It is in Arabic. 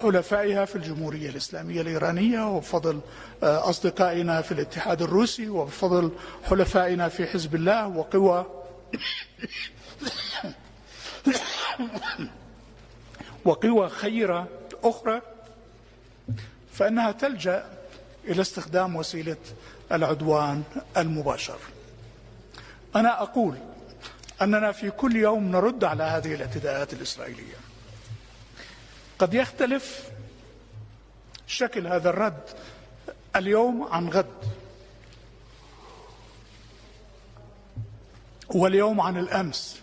حلفائها في الجمهورية الإسلامية الإيرانية، وبفضل أصدقائنا في الاتحاد الروسي، وبفضل حلفائنا في حزب الله وقوى خيرة أخرى، فإنها تلجأ إلى استخدام وسيلة العدوان المباشر. أنا أقول أننا في كل يوم نرد على هذه الاعتداءات الإسرائيلية. قد يختلف شكل هذا الرد اليوم عن غد، واليوم عن الأمس،